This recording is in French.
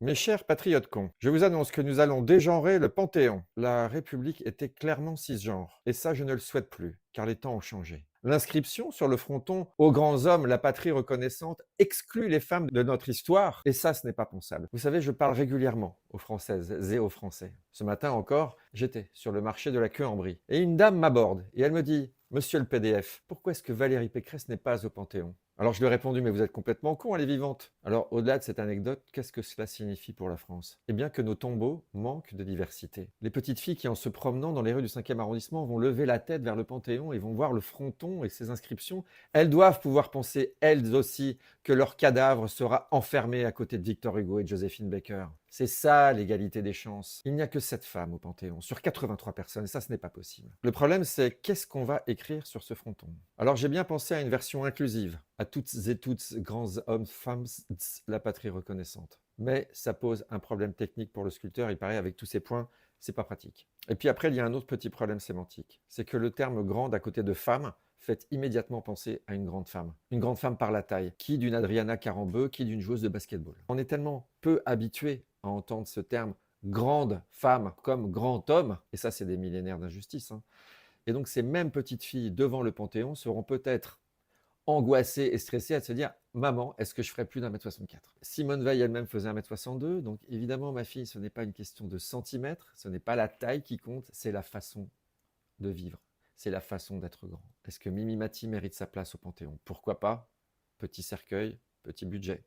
Mes chers patriotes cons, je vous annonce que nous allons dégenrer le Panthéon. La République était clairement cisgenre, et ça je ne le souhaite plus, car les temps ont changé. L'inscription sur le fronton «Aux grands hommes, la patrie reconnaissante» exclut les femmes de notre histoire, et ça ce n'est pas pensable. Vous savez, je parle régulièrement aux Françaises et aux Français. Ce matin encore, j'étais sur le marché de la Queue-en-Brie, et une dame m'aborde, et elle me dit «Monsieur le PDF, pourquoi est-ce que Valérie Pécresse n'est pas au Panthéon ?» Alors je lui ai répondu, mais vous êtes complètement con, elle est vivante. Alors au-delà de cette anecdote, qu'est-ce que cela signifie pour la France? Eh bien que nos tombeaux manquent de diversité. Les petites filles qui, en se promenant dans les rues du 5e arrondissement, vont lever la tête vers le Panthéon et vont voir le fronton et ses inscriptions, elles doivent pouvoir penser, elles aussi, que leur cadavre sera enfermé à côté de Victor Hugo et de Joséphine Baker. C'est ça l'égalité des chances. Il n'y a que 7 femmes au Panthéon, sur 83 personnes, et ça ce n'est pas possible. Le problème c'est qu'est-ce qu'on va écrire sur ce fronton? Alors j'ai bien pensé à une version inclusive, à toutes et toutes, grands hommes, femmes, la patrie reconnaissante. Mais ça pose un problème technique pour le sculpteur, il paraît avec tous ces points, c'est pas pratique. Et puis après il y a un autre petit problème sémantique, c'est que le terme grande à côté de femme fait immédiatement penser à une grande femme par la taille, qui d'une Adriana Carambeu, qui d'une joueuse de basketball. On est tellement peu habitué à entendre ce terme grande femme comme grand homme, et ça c'est des millénaires d'injustice, hein. Et donc ces mêmes petites filles devant le Panthéon seront peut-être angoissées et stressées à se dire « Maman, est-ce que je ferai plus d'1,64 m ?» Simone Veil elle-même faisait 1,62 m, donc évidemment ma fille, ce n'est pas une question de centimètres, ce n'est pas la taille qui compte, c'est la façon de vivre, c'est la façon d'être grand. Est-ce que Mimi Mati mérite sa place au Panthéon? Pourquoi pas? Petit cercueil, petit budget.